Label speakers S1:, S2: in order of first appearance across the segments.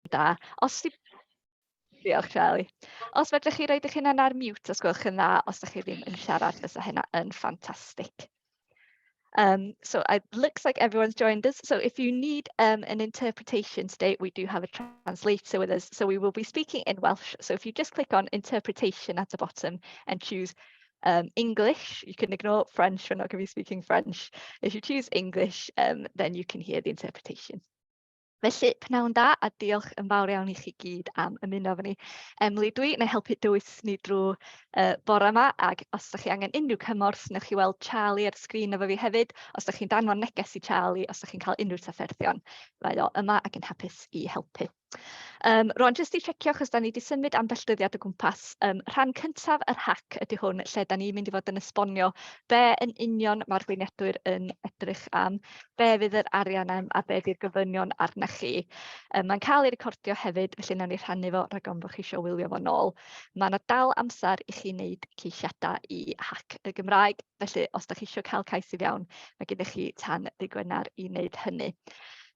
S1: Da. Diolch, Charlie. Os fedrwch chi roed eich hunan ar mute os gwelwch yn dda, os ydych chi ddim yn siarad, fysa hynna yn ffantastig. So it looks like everyone's joined us. So if you need an interpretation today, we do have a translator with us. So we will be speaking in Welsh. So if you just click on interpretation at the bottom and choose English, you can ignore French, we're not going to be speaking French. If you choose English, then you can hear the interpretation. Felly, pnawn da, a diolch yn fawr iawn I chi gyd am ymuno efo ni. Emily dwi, neu helpu dwys ni drwy bore yma, ac os ydych chi angen unrhyw cymorth, newch chi weld Charlie ar y sgrin efo fi hefyd, os ydych chi'n danfon neges I Charlie, os ydych chi'n cael unrhyw trafferthion, mae o yma ac yn hapus I helpu. Rwan, jyst I checio, achos da ni wedi symud ambell dyddiad o gwmpas, rhan cyntaf yr hack ydy hwn, lle da ni'n mynd I fod yn esbonio be yn union mae'r gweinidwyr yn edrych am, be fydd yr arian am, a be fydd gofynion arna chi. Mae'n cael ei recordio hefyd, felly nawn ni rhannu fo rhag ofn bod chi eisiau wylio fo nôl. Mae yna dal amser I chi wneud ceisiadau I hack y Gymraeg, felly os da chi eisiau cael cais I fewn, mae gennych chi tan ddydd Gwener I wneud hynny.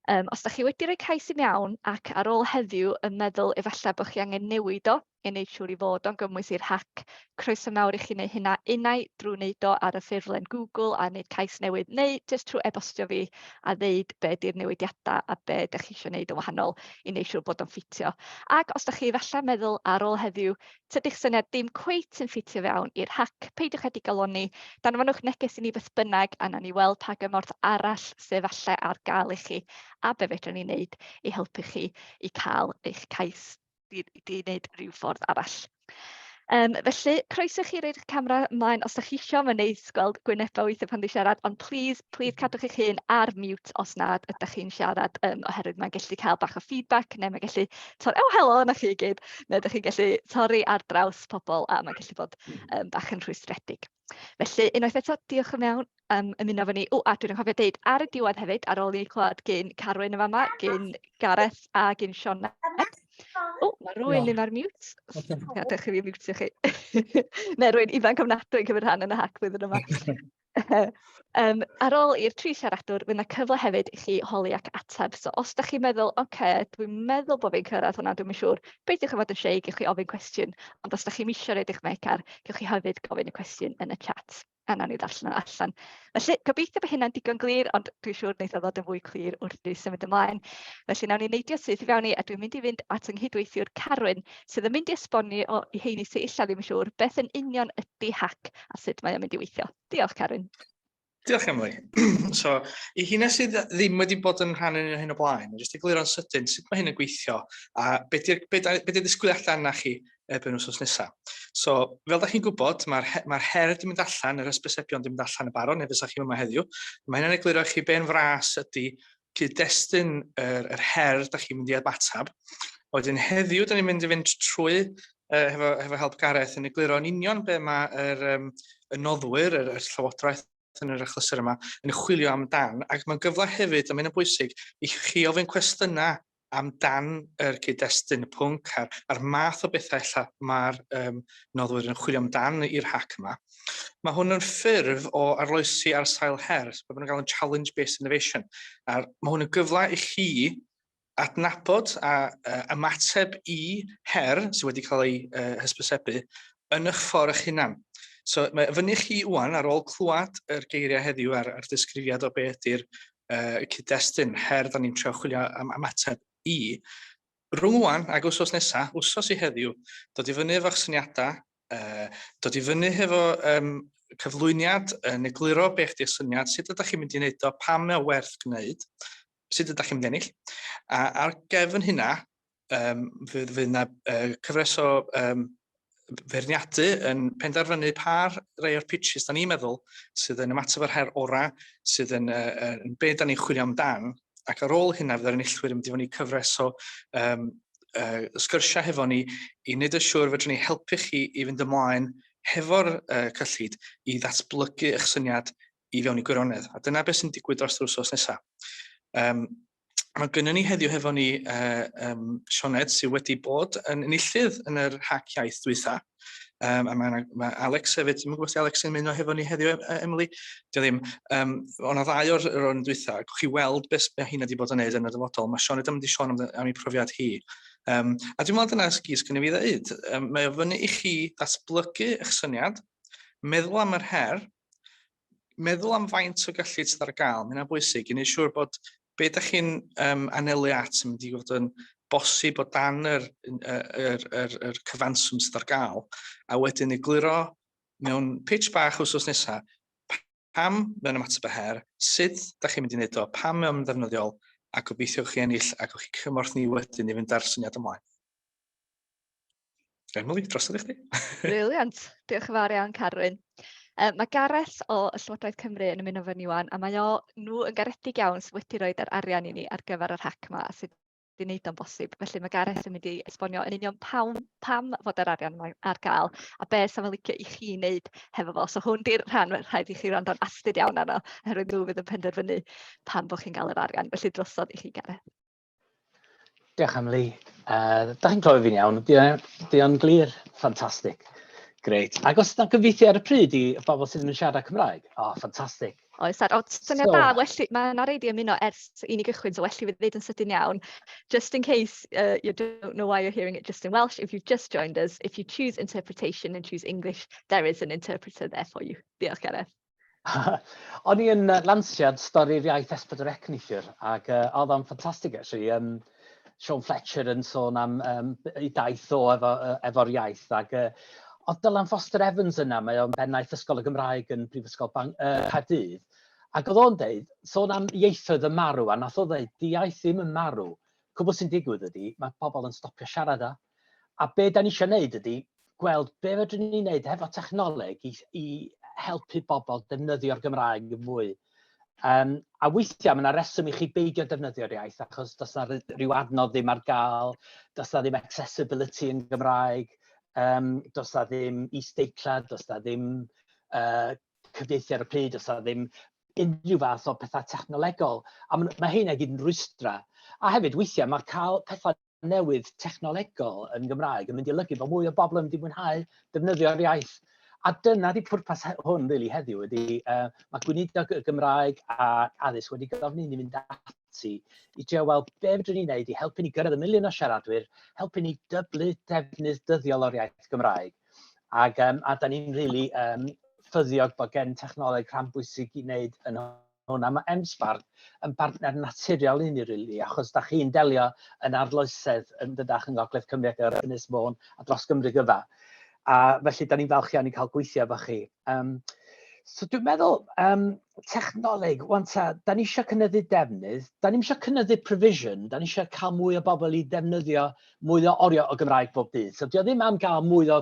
S1: Os da chi wedi rhoi cais I mewn ac ar ôl heddiw yn meddwl efallai bod chi angen newid o I wneud siŵr I fod o'n gymwys i'r hack, croeso mawr I chi wneud hynna unai drwy wneud o ar y ffurflen Google a wneud cais newydd, neu jyst trwy e-bostio fi a ddeud be di'r newidiadau a be da chi eisiau wneud yn wahanol I wneud siŵr bod o'n ffitio. Ac os da chi efallai meddwl ar ôl heddiw, tydych syniad dim cweit yn ffitio fewn i'r hack, peidiwch â digaloni, danfonwch neges I ni beth bynnag a nawn ni weld pa gymorth arall sydd efallai ar gael I chi a be fedrwn ni wneud I helpu chi I cael eich cais I wneud rhyw ffordd arall. Felly, croeso chi roed eich camera ymlaen os ydych chi eisiau, mae'n neis gweld gwynebau weithio pan di siarad, ond please cadwch eich hun ar mute os nad ydych chi'n siarad, oherwydd mae'n gallu cael bach o feedback, neu mae'n gallu helo yna chi I gyd, neu ydych chi'n gallu torri ar draws pobl, a mae'n gallu bod bach yn rhwystredig. Felly, unwaith eto, diolch yn mewn ymuno efo ni. A dwi'n cofio deud ar y diwedd hefyd, ar ôl I clywed gen Carwyn yn fama, gen Gareth a gen Sionna. Mae rhywun yn ar mute. Gadewch I fi mutio chi. Neu rhywun ifanc ofnadwy yn cymryd rhan yn y hack flwyddyn yma. Ar ôl i'r tri siaradwr, fydd yna cyfle hefyd I chi holi ac ateb. So os da chi'n meddwl, dwi'n meddwl bod fi'n cyrraedd hwnna, dwi'n siŵr, beidiwch o fod yn shei, gewch chi ofyn cwestiwn. Ond os da chi'n eisiau roed eich meic ar, gewch chi hefyd gofyn y cwestiwn yn y chat. A nawn ni ddarllen nhw allan. Felly, gobeithio bod hynna'n digon glir, ond dwi'n siŵr wneith o ddod yn fwy clir wrth I symud ymlaen. Felly, nawn ni neidio syth I fewn I, a dwi'n mynd I fynd at ynghydweithiwr Carwyn, sydd yn mynd I esbonio I heini sy'n illa ddim yn siŵr beth yn union ydy hack a sut mae o'n mynd I weithio. Diolch, Carwyn.
S2: Diolch Emily. So, I hynna sydd ddim wedi bod yn rhan yn hyn o blaen, jyst I gluro'n sydyn sut mae hyn yn gweithio a be di'r disgwyliadau arna chi erbyn wsos nesaf. So, fel da chi'n gwybod, mae'r her wedi mynd allan, yr ysbysebion wedi mynd allan y baron, neu fysa chi'n yma heddiw. Mae hynna'n egluro chi be'n fras ydy cyd-destun yr her da chi'n mynd I ymatab. Wedyn heddiw, da ni'n mynd I fynd trwy hefo help Gareth yn egluro yn union be mae'r noddwyr, yr llywodraeth yn yr achlysur yma, yn chwilio amdan, ac mae'n gyfle hefyd, a mae'n bwysig, I chi ofyn cwestiynau amdan yr cyd-destun y pwnc a'r math o bethau ella mae'r noddwyr yn chwilio amdan i'r hack yma. Mae hwn yn ffurf o arloesi ar sail her, so mae'n cael yn challenge-based innovation. Mae hwn yn gyfle I chi adnabod a ymateb I her sydd wedi cael ei hysbysebu yn eich ffordd eich hunan. So, mae fyny chi wan ar ôl clywed yr geiriau heddiw ar ddisgrifiad o beth ydy'r cyd-destun her da ni'n trio chwilio am ymateb I. Rhwng wan ag wsos nesaf, wsos I heddiw, dod I fyny efo'ch syniadau, dod I fyny efo cyflwyniad yn egluro beth ydy'r syniad, sut ydych chi'n mynd I wneud o, pam mae o werth gwneud, sut ydych chi'n mynd ennill. A ar gefn hynna, fydd yna cyfres o feirniadu yn penderfynu par rei o'r pitches da ni'n meddwl sydd yn ymateb yr her ora, sydd yn be da ni'n chwilio amdan, ac ar ôl hynna fydd yr enillwyr yn mynd I fyny cyfres o sgyrsiau hefo ni I wneud yn siŵr fedrwn ni helpu chi I fynd ymlaen hefo'r cyllid I ddatblygu eich syniad I fewn I gwirionedd. A dyna beth sy'n digwydd dros yr wsos nesaf. Mae gynnon ni heddiw hefo ni Sioned sydd wedi bod yn enillydd yn yr hack iaith dwytha. A mae Alex hefyd, dwi'n gwybod os Alex yn mynd o hefo ni heddiw, Emily. O'na ddau o'r dwytha, gwch chi weld beth hyn wedi bod yn neud yn y dyfodol. Mae Sioned yn mynd i sôn am ei profiad hi. A dwi'n meddwl dyna sgis gynnu fi ddeud. Mae o fyny i chi datblygu eich syniad, meddwl am yr her, meddwl am faint o gallu sydd ar gael. Mae'n bwysig i wneud siŵr bod be ydych chi'n anelu at yn mynd i fod yn bosib o dan yr cyfanswm sydd ar gael. A wedyn egluro mewn pitch bach wsos nesaf, pam mewn ymateb y her, sut ydych chi'n mynd i wneud o, pam mewn ddefnyddiol, a gobeithio chi ennill a gewch chi cymorth ni wedyn i fynd ar syniad ymlaen. Emily, drosodd i chdi.
S1: Briliant. Diolch yn fawr iawn, Carwyn. Mae Gareth o y Llywodraeth Cymru yn ymuno fyny wan, a mae nhw yn garedig iawn sydd wedi rhoi yr arian i ni ar gyfer yr hac yma, sydd wedi wneud o'n bosib. Felly mae Gareth yn mynd i esbonio yn union pam fod yr arian yma ar gael, a beth sy'n licio i chi wneud hefo fo. So hwn di'r rhan rhaid i chi rand o'n astyd iawn arno, oherwydd nhw fydd yn penderfynu pam bod chi'n cael yr arian. Felly drosodd i chi, Gareth.
S3: Diolch, Emily. Da chi'n clywed fi'n iawn. Di o'n glir, ffantastig. Greit. Ac os yna'n gyfeithio ar y pryd i bobl sydd yn siarad Cymraeg? Ffantastig.
S1: Oes, syniad da, mae yna reid i ymuno ers i ni gychwyn, so well i fi ddeud yn sydyn iawn. Just in case you don't know why you're hearing it just in Welsh, if you've just joined us, if you choose interpretation and choose English, there is an interpreter there for you. Diolch, Gareth.
S3: O'n i yn lanshiad stori'r iaith M-SParc neithiwr, ac oedd o'n ffantastig, actually. Sean Fletcher yn sôn am ei daith o efo'r iaith, ac oedd Dylan Foster Evans yna, mae o'n bennaeth Ysgol y Gymraeg yn Brifysgol Caerdydd, ac oedd o'n deud, sôn am ieithoedd yn marw, a nath o ddeud, di iaith ddim yn marw. Cwbl sy'n digwydd ydy, mae pobl yn stopio siarad a be da ni eisiau gwneud ydy, gweld be fedrwn ni wneud hefo technoleg i helpu bobl defnyddio'r Gymraeg yn fwy. A weithiau, mae yna reswm i chi beidio defnyddio'r iaith, achos does yna rhyw adnodd ddim ar gael, does yna ddim accessibility yn Gymraeg, does yna ddim is-deitlau, does yna ddim cyfieithu ar y pryd, does yna ddim unrhyw fath o pethau technolegol. A mae hynny gyd yn rwystra. A hefyd, weithiau, mae cael pethau newydd technolegol yn Gymraeg yn mynd i olygu bod mwy o bobl yn mynd i mwynhau defnyddio'r iaith. A dyna di pwrpas hwn really heddiw ydy, mae gweinidog y Gymraeg a addysg wedi gofyn i ni fynd ati i drio weld be fedrwn ni wneud i helpu ni gyrraedd y miliwn o siaradwyr, helpu ni dyblu defnydd dyddiol o'r iaith Gymraeg. A da ni'n really ffyddiog bod gen technoleg rhan bwysig i wneud yn hwnna. Mae M-SParc yn bartner naturiol i ni, really, achos da chi'n delio yn arloesedd yn dydach yng Ngogledd Cymru ac yr Ynys Môn a dros Gymru gyfa. A felly, da ni'n falch iawn i cael gweithio efo chi. So dwi'n meddwl, technoleg, da ni eisiau cynyddu defnydd, da ni eisiau cynyddu provision, da ni eisiau cael mwy o bobl i defnyddio mwy o orio o Gymraeg bob dydd. So dio ddim am gael mwy o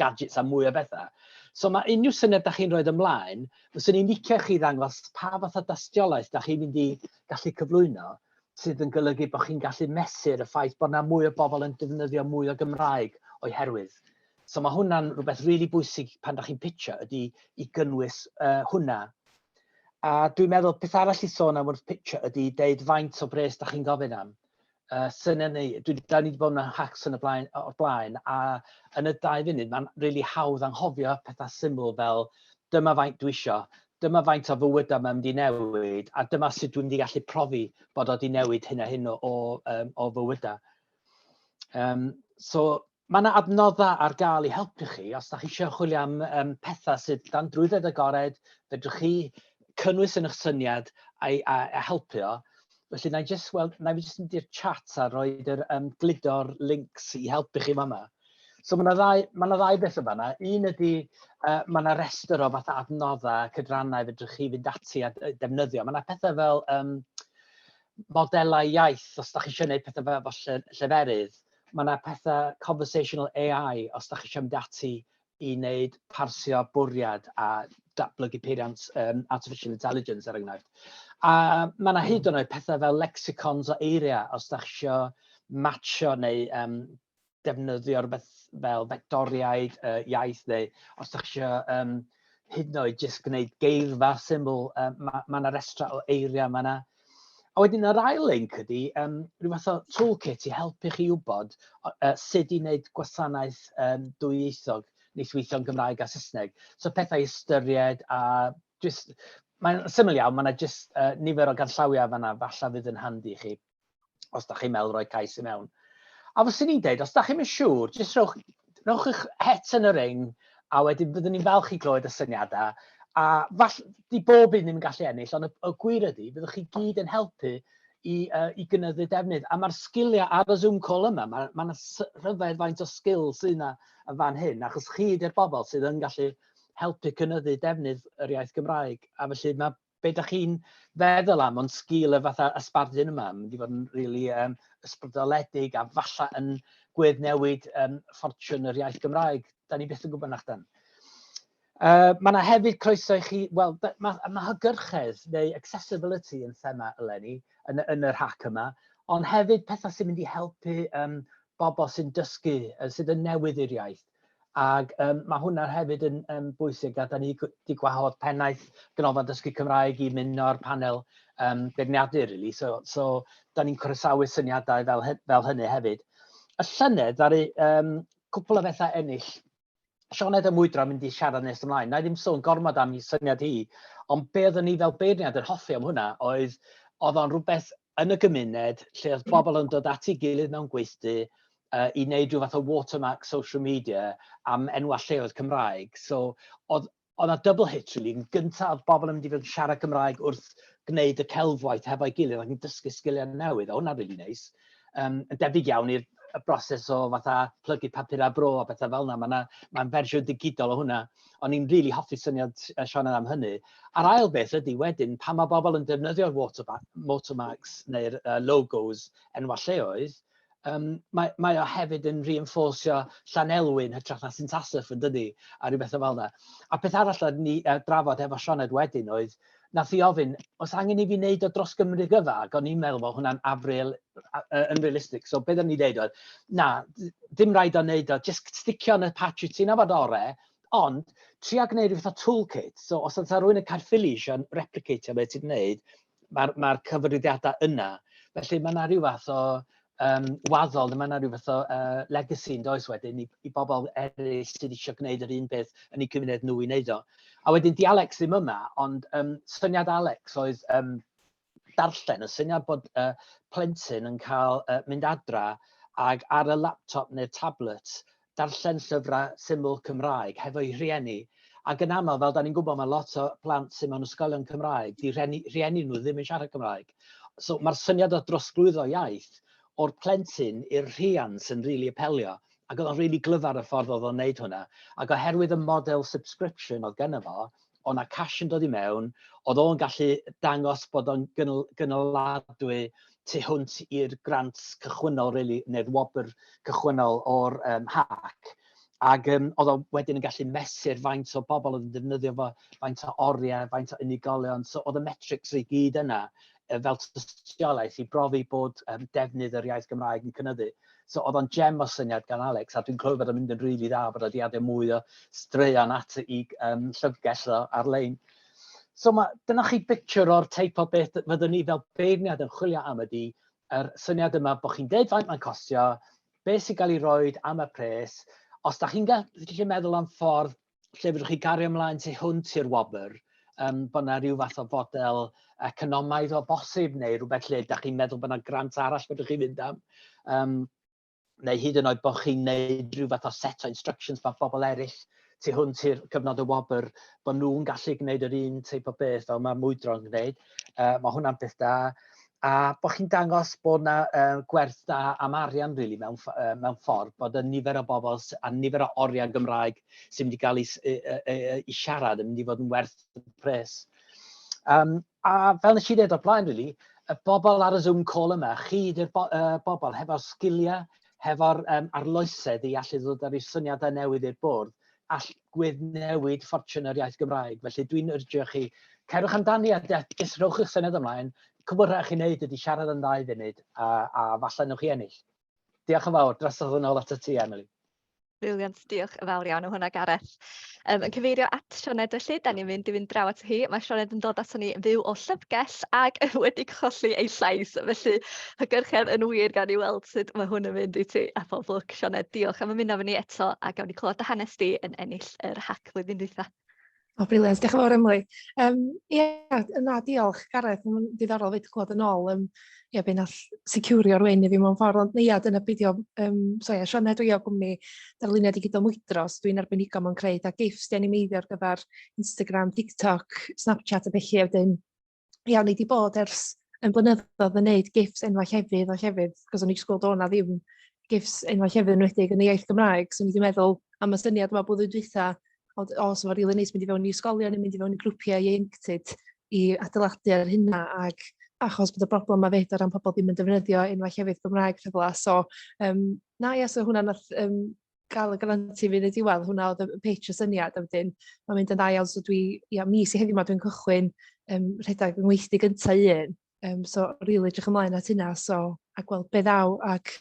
S3: gadgets a mwy o bethau. So mae unrhyw syniad da chi'n rhoi ymlaen, fyswn ni'n licio chi ddangos pa fath o dastiolaeth da chi'n mynd i gallu cyflwyno, sydd yn golygu bod chi'n gallu mesur y ffaith bod yna mwy o bobl yn defnyddio mwy o Gymraeg o'i herwydd. So mae hwnna'n rhywbeth really bwysig pan da chi'n pitcho ydy i gynnwys hwnna. A dwi'n meddwl beth arall i sôn am wrth pitcho ydy deud faint o bres da chi'n gofyn am. Da ni wedi bod yn hacks yn o'r blaen, a yn y 2 funud mae'n really hawdd anghofio pethau syml fel dyma faint dwi isio, dyma faint o fywyd yma'n mynd i newid, a dyma sut dwi'n mynd i gallu profi bod o wedi newid hyn a hyn o fywydau. So mae yna adnoddau ar gael i helpu chi, os da chi eisiau chwilio am pethau sydd dan drwydded agored, fedrwch chi cynnwys yn eich syniad a helpu o. Felly, na i jyst mynd i'r chat a roi'r gludo'r links i helpu chi yma. So mae yna ddau beth o fanna. Un ydy, mae yna restr o fatha adnoddau, cydrannau fedrwch chi fynd ati a defnyddio. Mae yna pethau fel modelau iaith, os da chi eisiau gwneud pethau fel lleferydd. Mae yna pethau conversational AI, os da chi eisiau mynd ati i wneud parsio bwriad a datblygu peiriant artificial intelligence er enghraifft. A mae yna hyd yn oed pethau fel lexicons o eiriau, os da chi eisiau matcho neu defnyddio rhywbeth fel vectoriaid iaith, neu os da chi eisiau hyd yn oed jyst gwneud geirfa syml, mae yna restra o eiriau mae yna. A wedyn yr ail link ydy rhyw fath o toolkit i helpu chi wybod sut i wneud gwasanaeth dwyieithog neith weithio'n Gymraeg a Saesneg. So pethau ystyried a just, mae'n syml iawn, mae yna just nifer o ganllawiau fan'na falle fydd yn handi i chi, os da chi'n meddwl rhoi cais i mewn. A fyswn i'n deud, os da chi'n siŵr, jyst rhowch eich het yn y ring, a wedyn byddwn ni'n falch i glywed y syniadau. A di bob un ddim yn gallu ennill, ond y gwir ydy, byddwch chi gyd yn helpu i gynyddu defnydd. A mae'r sgiliau ar y Zoom call yma, mae'n rhyfedd faint o sgil sydd yna yn fan hyn, achos chi ydy'r bobl sydd yn gallu helpu cynyddu defnydd yr iaith Gymraeg. A felly mae be da chi'n feddwl am, ond sgil y fatha ysbardun yma, mynd i fod yn really ysbrydoledig a falle yn gweddnewid ffortiwn yr iaith Gymraeg. Da ni byth yn gwybod nachdan. Mae yna hefyd croeso i chi, wel, mae hygyrchedd neu accessibility yn thema eleni yn yr hack yma, ond hefyd pethau sy'n mynd i helpu bobl sy'n dysgu, sydd yn newydd i'r iaith. Ac mae hwnna hefyd yn bwysig, a da ni wedi gwahodd pennaeth Ganolfan Dysgu Cymraeg i mynd o'r panel beirniadu, really. So da ni'n croesawu syniadau fel hynny hefyd. Y llynedd, ddaru cwpl o bethau ennill. Sioned y Mwydro mynd i siarad nes ymlaen. Na i ddim sôn gormod am ei syniad hi, ond be oeddwn ni fel beirniad yn hoffi am hwnna oedd o'n rhywbeth yn y gymuned lle oedd bobl yn dod at ei gilydd mewn gweithdy i wneud rhyw fath o watermark social media am enwau lleoedd Cymraeg. So oedd yna double hit, really. Yn gyntaf, oedd bobl yn mynd i fod yn siarad Cymraeg wrth gwneud y celfwaith hefo'i gilydd ac yn dysgu sgiliau newydd. Hwnna'n really nice. Yn debyg iawn i'r broses o fatha plygu papur a bro a bethau fel yna. Mae'n fersiwn digidol o hwnna. Ond ni'n really hoffi syniad Sioned am hynny. A'r ail beth ydy wedyn, pan mae bobl yn defnyddio'r watermarks neu'r logos enwau lleoedd, mae o hefyd yn reinforcio Llanelwyn hytrach na Syntasaf yn dydi, a rhyw bethau fel yna. A beth arall a ni drafod efo Sioned wedyn oedd, nath i ofyn, os angen i fi wneud o dros Gymru gyfa, ac o'n i'n meddwl bod hwnna'n yn realistig. So beth o'n i dweud oedd, na, dim rhaid o'n wneud o, just sticio yn y patch ti'n afod ore, ond tria gwneud rhywbeth o toolkit. So os yna rhywun yn Caerffili eisiau replicatio beth ti'n gwneud, mae'r cyfarwyddiadau yna. Felly mae yna rhyw fath o waddol, mae yna rhyw fath o legacy yn does wedyn i bobl eraill sydd eisiau gwneud yr un peth yn eu cymuned nhw i wneud o. A wedyn di Alex ddim yma, ond syniad Alex oedd darllen, y syniad bod plentyn yn cael mynd adra ac ar y laptop neu'r tablet darllen llyfrau syml Cymraeg hefo'i rhieni. Ac yn aml, fel da ni'n gwybod, mae lot o plant sy'n mewn ysgolion Cymraeg, di rhieni nhw ddim yn siarad Cymraeg. So mae'r syniad o drosglwyddo iaith o'r plentyn i'r rhiant yn rili apelio. Ac oedd o'n rili glyfar y ffordd oedd o'n wneud hwnna. Ac oherwydd y model subscription oedd gennym fo, oedd yna cash yn dod i mewn, oedd o'n gallu dangos bod o'n gynaladwy tu hwnt i'r grant cychwynnol, really, neu'r wobr cychwynnol o'r hack. Ac oedd o wedyn yn gallu mesur faint o bobl yn defnyddio fo, faint o oriau, faint o unigolion. So oedd y metrics i gyd yna fel tystiolaeth i brofi bod defnydd yr iaith Gymraeg yn cynyddu. So oedd o'n gem o syniad gan Alex, a dwi'n clywed bod o'n mynd yn rili dda bod wedi adau mwy o straeon at i llyfrgell ar-lein. So dyna chi picture o'r teip o beth fyddwn ni fel beirniad yn chwilio am ydy yr syniad yma bod chi'n deud faint mae'n costio, beth sy'n cael ei roed am y pres. Os da chi'n gallu meddwl am ffordd lle fyddwch chi gario ymlaen tu hwnt i'r wobr, bod yna rhyw fath o fodel economaidd o bosib neu rhywbeth lle da chi'n meddwl bod yna grant arall fyddwch chi'n mynd am. Neu hyd yn oed bod chi'n gwneud rhyw fath o set o instructions mae bobl eraill tu hwnt i'r cyfnod y wobr, bod nhw'n gallu gwneud yr un teip o beth fel mae Mwydro'n gwneud. Mae hwnna'n beth da. A bod chi'n dangos bod yna gwerth da am arian really, mewn ffordd, bod y nifer o bobl a nifer o oriau Gymraeg sy'n mynd i gael i siarad yn mynd i fod yn werth y pres. A fel nes i ddweud o'r blaen, really, y bobl ar y Zoom call yma, chi ydy'r bobl hefo'r sgiliau, hefo'r arloesedd i allu ddod ar ei syniadau newydd i'r bwrdd, all gweddnewid ffortiwn yr iaith Gymraeg. Felly dwi'n urgio chi, cerwch amdani a jyst rhowch eich syniad ymlaen. Cwbl rhaid chi wneud ydy siarad yn dda i funud a falle nwch chi ennill. Diolch yn fawr, drosodd yn ôl at y ti, Emily.
S1: Briliant, diolch yn fawr iawn o hwnna, Gareth. Yn cyfeirio at Sioned felly, da ni'n mynd i fynd draw at hi. Mae Sioned yn dod ato ni yn fyw o llyfrgell ac wedi colli ei llais. Felly, hygyrchedd yn wir gan i weld sut mae hwn yn mynd i ti. A pob lwc, Sioned, diolch am ymuno efo ni eto a gawn ni clywed dy hanes di yn ennill yr hac flwyddyn dwytha.
S4: O, briliant, diolch yn fawr Emily. Diolch, Gareth, yn diddorol fyd clywed yn ôl. Be nath securio'r wyn i fi mewn ffordd, ond dyna beidio, Sioned dwi o gwmni darluniau digidol mwydros, dwi'n arbenigo mewn creu a gifs di animeiddio ar gyfer Instagram, TikTok, Snapchat a felly, wedyn, ni wedi bod ers yn blynyddoedd yn gwneud gifs enwa llefydd, cos o'n i sgwld o'na ddim gifs enwa llefydd yn wedig yn y iaith Gymraeg, so o'n i wedi meddwl am y syniad yma blwyddyn dwytha, os o'r rili neis mynd i fewn i ysgolion, mynd i fewn i grwpiau ieuenctid i adeiladu ar hynna, ac achos bod y broblem yma fyd o ran pobl ddim yn defnyddio enwa llefydd Gymraeg rhywle, so so hwnna nath gael y granti fi yn y diwedd, hwnna oedd y page o syniad, a wedyn mae'n mynd yn dda iawn, so mis i heddiw yma dwi'n cychwyn rhedeg yng ngweithdy gyntaf so rili edrych ymlaen at hynna, a gweld be ddaw, ac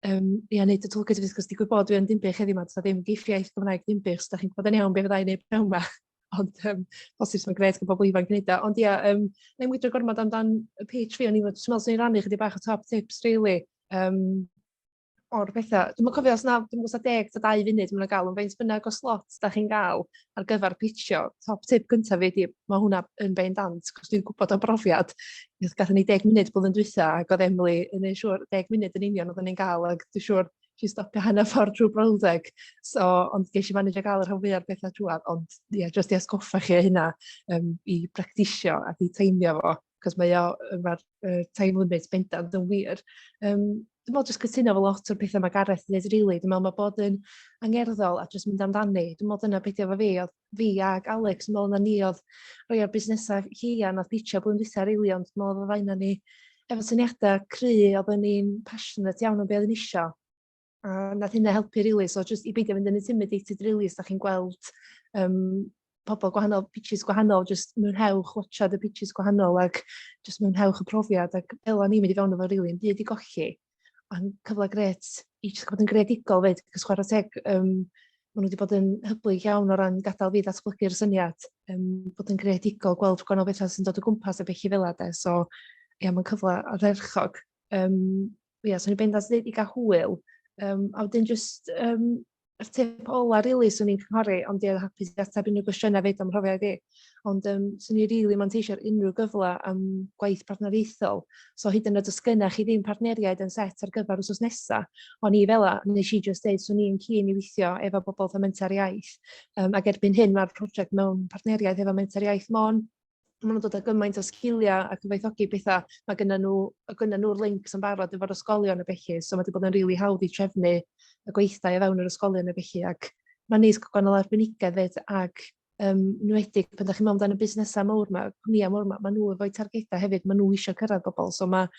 S4: neud y toolkit fi, cos di gwybod dwi'n Dinbych heddiw yma, so ddim giffiaeth Gymraeg Dinbych, so da chi'n gwybod yn iawn be fydda i wneud mewn yma, ond posib sy'n gred gyda bobl ifanc gwneud o, ond na'n mwydro gormod amdan y page fi, o'n i'n meddwl sy'n rannu chydig bach o top tips, really, o'r pethau. Dwi'n cofio os na, dwi'n gwybod 10 ta 2 funud mae'n gael, ond fe'n bynnag o slots da chi'n gael ar gyfer pitcho. Top tip gyntaf fi, mae hwnna yn bein dant, cos dwi'n gwybod o brofiad. Gathon ni 10 munud blwyddyn dwytha, ac oedd Emily yn ei siŵr 10 munud yn union oedd ni'n gael, ac dwi'n siŵr she's stopio hanner ffordd trwy brawddeg. Ond geis i manage a gael yr rhan fwyaf bethau trwad, ond jyst i asgoffa chi hynna i bractisio ac i teimio fo, cos mae efo'r time limit bendant yn wir. Dwi'n meddwl jyst cytuno fo lot o'r pethau mae Gareth yn dweud rili. Dwi'n meddwl mae bod yn angerddol a jyst mynd amdani. Dwi'n meddwl dyna beth efo fi, oedd fi ag Alex, dwi'n meddwl na ni oedd rhoi o'r busnesau Llian oedd pitcho blwyddyn dwytha rili, ond dwi'n meddwl oedd faina ni efo syniadau cry, oedd ni'n passionate iawn o beth oedd yn isio. A nath hynna helpu rili, so jyst i beidio fynd yn intimidated rili, os da chi'n gweld pobl gwahanol, pitches gwahanol, jyst mwynhewch watchad y pitches gwahanol, ac jyst mwynhewch y profiad, ac fel o'n i'n mynd i fewn efo rili, yn byd i golli. A'n cyfle gret, i jyst bod yn greadigol fyd, cos chwarae teg, maen nhw wedi bod yn hyblyg iawn o ran gadael fi ddatblygu'r syniad, bod yn greadigol, gweld gwahanol bethau sy'n dod o gwmpas y bellu fel yna, so mae'n cyfle ardderchog. So ni'n bendant dweud i gael hwyl, a wedyn jyst yr tip ola rili swn i'n cynghori, ond i'n hapus i ateb unrhyw gwestiynau fyd am profiad i. Ond swn i'n rili manteisio'r unrhyw gyfle am gwaith partneriaethol. So hyd yn oed os gynna chi ddim partneriaid yn set ar gyfer wsos nesaf, ond i fel nes i just deud, swn i'n keen i weithio efo bobl o menter iaith. Ac erbyn hyn mae'r prosiect mewn partneriaeth efo menter iaith Mon. Maen nhw'n dod â gymaint o sgiliau a cyfoethogi bethau. Mae gynna nhw'r links yn barod efo'r ysgolion y bellu, so mae wedi bod yn rili hawdd i trefnu y gweithdai o fewn yr ysgolion y bellu, ac mae'n neis gwahanol arbenigedd fyd, ac nwedig pan da chi'n mewn dan y busnesau mawr yma, cwmnïau mawr yma, mae nhw efo'u targedau hefyd, mae nhw eisiau cyrraedd bobl, so mae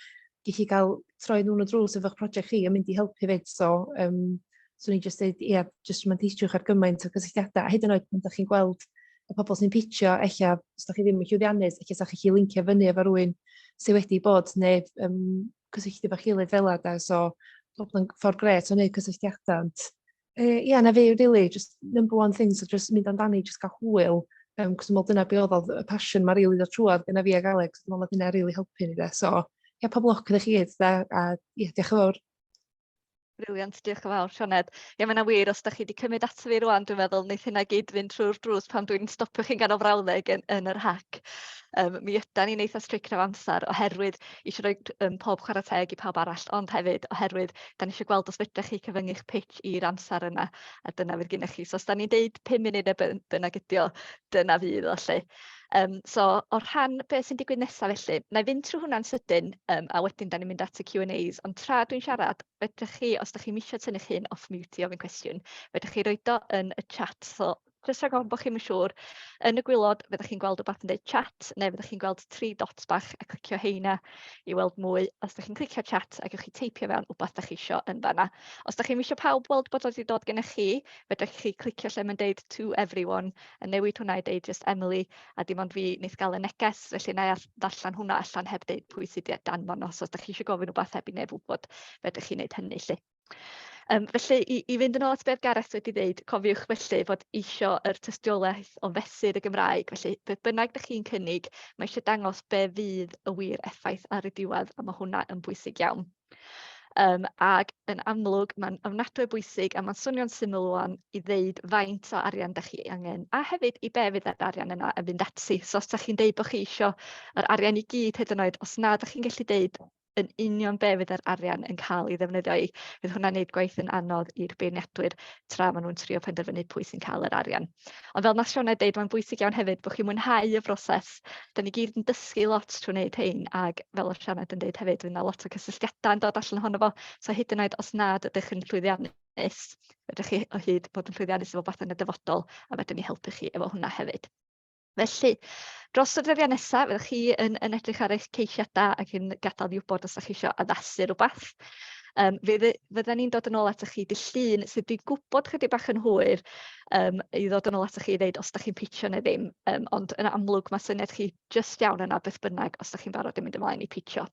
S4: gych chi gael troi nhw'n y drws efo'ch prosiect chi yn mynd i helpu fyd, so ni'n just dweud, just manteisiwch ar gymaint o gysylltiadau, a hyd yn oed pan da chi'n gweld y pobl sy'n pitcho, eich os da chi ddim yn llwyddiannus, eich os da chi lincio fyny efo rhywun sydd wedi bod, neu cysylltu efo gilydd fel yna, so pobl yn ffordd gret o wneud cysylltiadau. Na fi, really, just number one thing, so just mynd amdani, just gael hwyl, cos dwi'n meddwl dyna be oedd y passion mae rili ddod trwad gyda fi ag Alex, dwi'n meddwl dyna rili helpu ni, so pob lwc gyda chi, a diolch yn fawr.
S1: Briliant, diolch yn fawr, Sioned. Mae'n wir, os da chi wedi cymryd ato fi rwan, dwi'n meddwl wneith hynna gyd fynd trwy'r drws pan dwi'n stopio chi'n ganol frawddeg yn yr hac. Mi ydan ni'n eitha strict o amser, oherwydd eisiau rhoi pob chwarae teg i pawb arall, ond hefyd oherwydd da ni eisiau gweld os fedrech chi cyfyngu'ch pitch i'r amser yna, a dyna fydd gennych chi. So os da ni'n deud 5 munud bynnag ydi o, dyna fydd o lle. So, o'r rhan beth sy'n digwydd nesaf felly, na i fynd trwy hwnna'n sydyn, a wedyn da ni'n mynd at y Q&As, ond tra dwi'n siarad, fedrwch chi, os da chi'n misio tynnu'ch hun off mute i ofyn cwestiwn, fedrwch chi roid o yn y chat, so jyst rhag ofn bod chi'n siŵr, yn y gwylod fyddwch chi'n gweld rhywbeth yn dweud chat, neu fyddwch chi'n gweld 3 dots bach a clicio heina i weld mwy. Os da chi'n clicio chat, a gewch chi teipio fewn wbeth da chi isio yn fanna. Os da chi'n misio pawb weld bod wedi dod gennych chi, fedrwch chi clicio lle mae'n deud to everyone, a newid hwnna i deud just Emily, a dim ond fi wneith gael y neges, felly na i ddarllen hwnna allan heb deud pwy sydd dan fan os da chi eisiau gofyn wbeth heb i neb wybod, fedrwch chi wneud hynny lly. Felly, i fynd yn ôl at beth Gareth wedi dweud, cofiwch felly fod isio yr tystiolaeth o fesur y Gymraeg. Felly, beth bynnag ydych chi'n cynnig, mae eisiau dangos be fydd y wir effaith ar y diwedd, a mae hwnna yn bwysig iawn. Ag yn amlwg, mae'n ofnadwy o bwysig a mae'n swnio'n syml wan i ddeud faint o arian ydych chi angen. A hefyd i be fydd yr arian yna yn fynd ati. So os ydych chi'n deud bod chi isio yr arian i gyd hyd yn oed, os na ydych chi'n gallu deud yn union be fydd yr arian yn cael ei ddefnyddio i, fydd hwnna'n gwneud gwaith yn anodd i'r beirniadwyr tra maen nhw'n trio penderfynu pwy sy'n cael yr arian. Ond fel mae Siona dweud, mae'n bwysig iawn hefyd bod chi'n mwynhau y broses. Da ni gyd yn dysgu lot trwy wneud hyn, ac fel o'r Sianed yn dweud hefyd, fydd yna lot o cysylltiadau yn dod allan ohono fo. So hyd yn oed os nad ydych yn llwyddiannus, fedrwch chi o hyd bod yn llwyddiannus efo beth yn y dyfodol, a fedrwn ni helpu chi efo hwnna hefyd. Felly, dros y dyddiau nesaf, fyddwch chi yn edrych ar eich ceisiadau ac yn gadael fi wybod os ydych chi eisiau addasu rhywbeth. Fydden ni'n dod yn ôl atych chi dydd Llun, sydd dwi'n gwybod chydig bach yn hwyr i ddod yn ôl atych chi i ddeud os ydych chi'n pitio neu ddim, ond yn amlwg mae syniad chi just iawn yna beth bynnag os ydych chi'n barod i mynd ymlaen i pitio.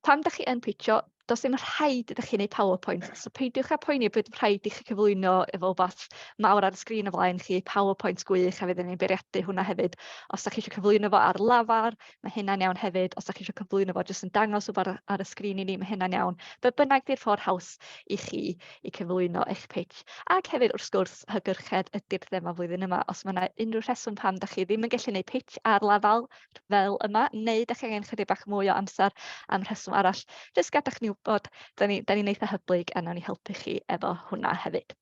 S1: Pam ydych chi yn pitio, does ddim rhaid ydych chi'n gwneud PowerPoint, so peidiwch â poeni bod rhaid i chi cyflwyno efo wbath mawr ar y sgrin o flaen chi, PowerPoint gwych, a fydden ni'n beiriadu hwnna hefyd. Os ydych chi eisiau cyflwyno fo ar lafar, mae hynna'n iawn hefyd. Os ydych chi eisiau cyflwyno fo jyst yn dangos wbath ar y sgrin i ni, mae hynna'n iawn. Be bynnag di'r ffordd haws i chi i cyflwyno eich pitch. Ac hefyd wrth gwrs, hygyrchedd ydy'r thema flwyddyn yma. Os mae yna unrhyw rheswm pam ydych chi ddim yn gallu gwneud pitch ar lafal fel yma, neu ydych chi angen chydig bach mwy o amser am rheswm arall, jyst gadwch ni wybod, da ni'n eitha hyblyg a nawn ni helpu chi efo hwnna hefyd.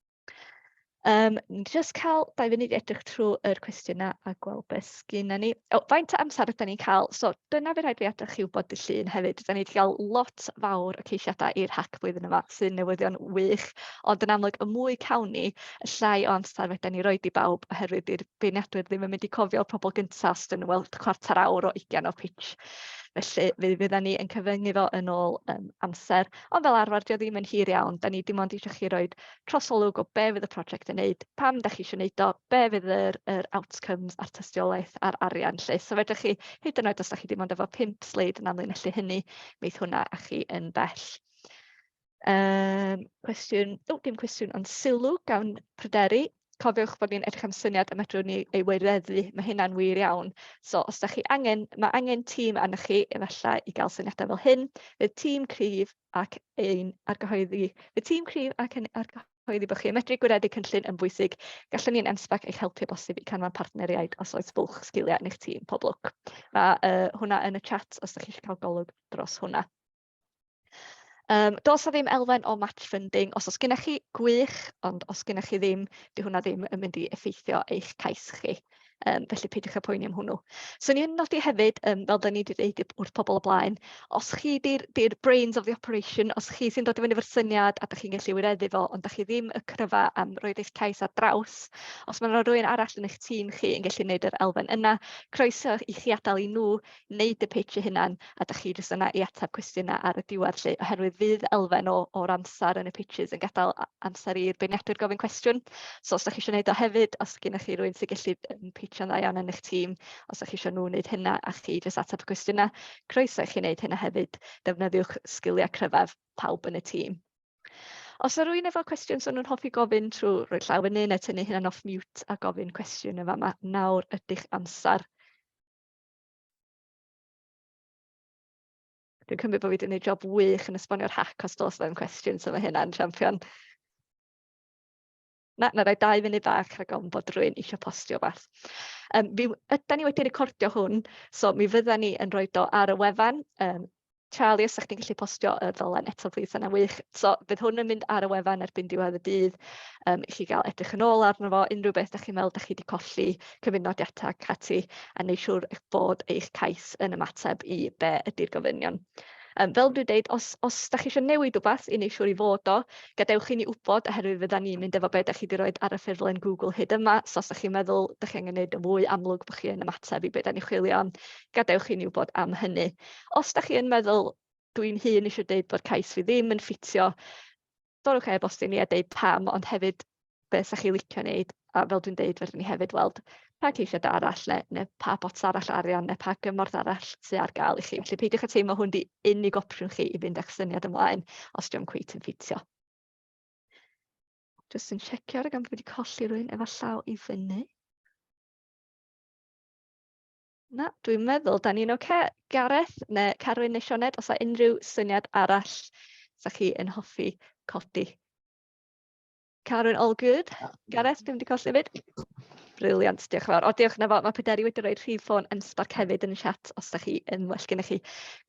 S1: Jyst cael 2 funud i edrych trwy'r cwestiynau a gweld beth sgynna ni. Faint o amser ydym ni'n cael? So dyna fe rhaid fi edrych i wybod dydd Llun hefyd. Da ni wedi cael lot fawr o ceisiadau i'r hac blwyddyn yma sy'n newyddion wych, ond yn amlwg y mwy cawn ni, y llai o amser fedra ni roid i bawb oherwydd i'r beirniadwyr ddim yn mynd i cofio'r pobl gyntaf os dyn nhw weld chwarter awr o 20 o pitch. Felly fydden ni yn cyfyngu fo yn ôl amser, ond fel arfer dio ddim yn hir iawn. Da ni dim ond eisiau chi roi trosolwg o be fydd y prosiect yn neud, pam da chi eisiau neud o, be fydd yr outcomes a'r tystiolaeth a'r arian. So fedrwch chi, hyd yn oed os da chi dim ond efo 5 sleid yn amlinellu hynny, meith hwnna â chi yn bell. Dim cwestiwn ond sylw gan pryderu. Cofiwch bod ni'n edrych am syniad a medrwn ni ei weireddu, mae hynna'n wir iawn. So os da chi mae angen tîm arnoch chi efallai i gael syniadau fel hyn, fydd tîm cryf ac ein argyhoeddi. Fydd tîm cryf ac ein argyhoeddi bod chi yn medru gwireddu cynllun yn bwysig. Gallwn ni'n M-SParc eich helpu bosib i canfan partneriaid os oes bwlch sgiliau yn eich tîm pob lwc. Mae hwnna yn y chat os da chi eisiau cael golwg dros hwnna. Does na ddim elfen o match funding. Os oes gennych chi gwych, ond os gennych chi ddim, di hwnna ddim yn mynd i effeithio eich cais chi. Felly peidiwch â poeni am hwnnw. So ni'n nodi hefyd, fel da ni wedi dweud wrth pobl o blaen, os chi di'r brains of the operation, os chi sy'n dod i fyny efo'r syniad a da chi'n gallu wireddu fo, ond da chi ddim y cryfa am roed eich cais ar draws, os mae yna rhywun arall yn eich tîm chi yn gallu gwneud yr elfen yna, croeso i chi adael i nhw wneud y pitch eu hunan, a da chi jyst yna i ateb cwestiynau ar y diwedd lle, oherwydd fydd elfen o'r amser yn y pitches yn gadael amser i'r beirniadwyr gofyn cwestiwn. So os da chi eisiau gwneud o hefyd, os gennych chi rywun sy'n gallu pitcho'n dda iawn yn eich tîm, os ydych chi eisiau nhw wneud hynna a chi jyst ateb y cwestiynau, croeso i chi wneud hynna hefyd, defnyddiwch sgiliau cryfaf pawb yn y tîm. Os yw rywun efo cwestiwn sy'n nhw'n hoffi gofyn trwy roi llaw fyny neu tynnu hynna'n off mute a gofyn cwestiwn yma, nawr ydych amser. Dwi'n cymryd bod fi wedi gwneud job wych yn esbonio'r hac os dos ddim cwestiwn so mae hynna'n champion. Na rai 2 funud bach rhag ofn bod rhywun eisiau postio beth. Yda ni wedi recordio hwn, so mi fydda ni yn rhoi o ar y wefan. Charlie, os ydych chi'n gallu postio y ddolen eto, plîs, yna wych. So bydd hwn yn mynd ar y wefan erbyn diwedd y dydd. I chi gael edrych yn ôl arno fo, unrhyw beth ydych chi'n meddwl ydych chi wedi colli, cymunodiadau ac ati, a neu siŵr eich bod eich cais yn ymateb i be ydy'r gofynion. Fel dwi'n dweud, os ydych chi eisiau newid rhywbeth i neu siŵr i fod o, gadewch i ni wybod oherwydd fydda ni'n mynd efo be ydych chi wedi rhoi ar y ffurflen Google hyd yma. So os ydych chi'n meddwl ydych chi angen gwneud yn fwy amlwg bod chi yn ymateb i be ydych chi'n chwilio am, gadewch i ni wybod am hynny. Os ydych chi yn meddwl, dwi'n hun eisiau dweud bod cais fi ddim yn ffitio, dodwch e-bost i ni a dweud pam, ond hefyd beth ydych chi'n licio wneud, a fel dwi'n dweud, fedrwn ni hefyd weld pa ceisiad arall neu pa bots arall arian neu pa gymorth arall sydd ar gael i chi. Felly peidiwch â teimlo hwn di unig opsiwn chi i fynd eich syniad ymlaen os diolch cweit yn ffitio. Jyst yn checio ar y gan bod wedi colli rhywun efo llaw i fyny. Na, dwi'n meddwl, da ni'n oce. Gareth neu Carwyn neu Sioned, os oes unrhyw syniad arall sa chi yn hoffi codi? Carwyn, all good? Gareth, dwi'n wedi colli fyd? Briliant, diolch yn fawr. O, diolch yn fawr. Mae Pederi wedi rhoi rhif ffôn M-SParc hefyd yn y chat os da chi yn well gennych chi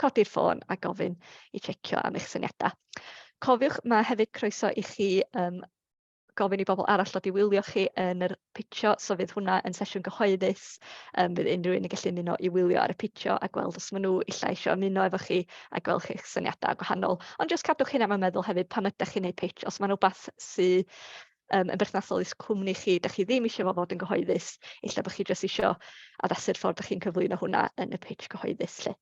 S1: codi'r ffôn a gofyn i checio am eich syniadau. Cofiwch, mae hefyd croeso i chi gofyn i bobl arall ddod i wylio chi yn yr pitio, so fydd hwnna yn sesiwn gyhoeddus. Bydd unrhyw un yn gallu ymuno i wylio ar y pitio a gweld os maen nhw illa eisiau ymuno efo chi a gweld chi'ch syniadau gwahanol. Ond jyst cadwch hynna mewn meddwl hefyd pan ydych chi'n neud pitch, os maen nhw beth sydd yn berthnasol i'ch cwmni chi, da chi ddim eisiau fod yn gyhoeddus, illa bod chi jyst eisiau addasu'r ffordd da chi'n cyflwyno hwnna yn y pitch gyhoeddus lle.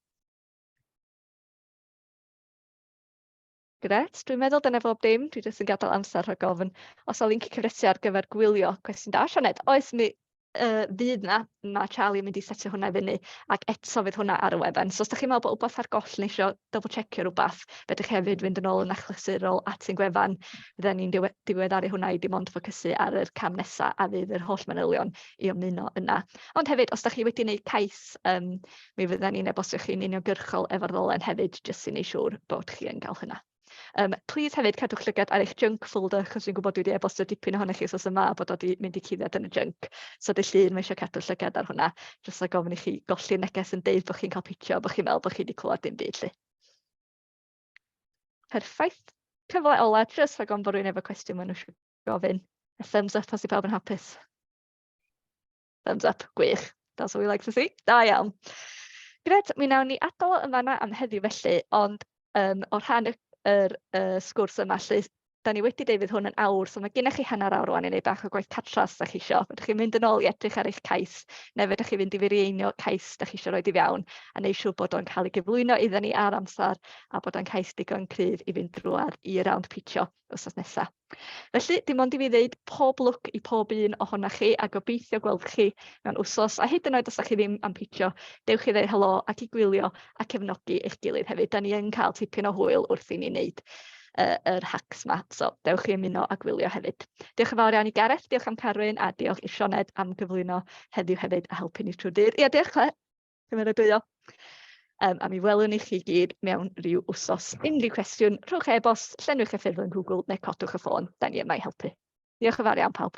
S1: Gret, dwi'n meddwl dyna bob dim, dwi jyst yn gadael amser rhag ofyn. Os o linc cyfresu ar gyfer gwylio, cwestiwn da, Sioned, oes mi fydd na, mae Charlie yn mynd i setio hwnna i fyny, ac eto fydd hwnna ar y wefan. So os da chi'n meddwl bod wbeth ar goll neu eisiau double checkio rhywbeth, fedrwch chi hefyd fynd yn ôl yn achlysurol at ein gwefan, fydden ni'n diweddaru hwnna i dim ond ffocysu ar y cam nesaf a fydd yr holl manylion i ymuno yna. Ond hefyd, os da chi wedi gwneud cais, mi fydden ni'n e-bostio chi'n uniongyrchol efo'r ddolen hefyd, jyst i wneud siŵr bod chi yn cael hynna. Please hefyd cadwch llygad ar eich junk folder, chos dwi'n gwybod dwi wedi e-bostio dipyn ohonych chi os yma bod wedi mynd i cuddiad yn y junk. So dy llun mae eisiau cadw llygad ar hwnna, jyst a gofyn i chi golli'r neges yn deud bod chi'n cael pitio, bod chi'n meddwl bod chi wedi clywed dim byd lly. Perffaith. Cyfle ola, jyst rhag ofn bod rwy'n efo cwestiwn maen nhw eisiau gofyn. A thumbs up os i pawb yn hapus. Thumbs up, gwych. That's what we like to see. Da iawn. Gred, mi nawn ni adael yn fanna am heddiw felly, ond o'r rhan yr sgwrs yma, lle da ni wedi deud fydd hwn yn awr, so mae gennych chi hanner awr rwan i wneud bach o gwaith cartra os da chi isio. Fedrwch chi mynd yn ôl i edrych ar eich cais, neu fedrwch chi fynd i fireinio cais da chi isio roed i fewn, a wneud siŵr bod o'n cael ei gyflwyno iddyn ni ar amser, a bod o'n cais digon cryf i fynd drwy'r i round pitio wythnos nesaf. Felly, dim ond i fi ddeud pob lwc i pob un ohonoch chi, a gobeithio gweld chi mewn wsos, a hyd yn oed os da chi ddim am pitio, dewch i ddeud helo ac i gwylio a cefnogi eich gilydd hefyd. Da ni yn cael tipyn o hwyl wrth i ni wneud yr hacks ma, so dewch i ymuno a gwylio hefyd. Diolch yn fawr iawn i Gareth, diolch am Carwyn, a diolch i Sioned am gyflwyno heddiw hefyd a helpu ni trwy'r dydd. Ia, diolch Cle, cymeradwyo. A mi welwn i chi gyd mewn rhyw wsos. Unrhyw cwestiwn, rhowch e-bost, llenwch e ffurflen Google neu codwch y ffôn. Da ni yma i helpu. Diolch yn fawr iawn pawb.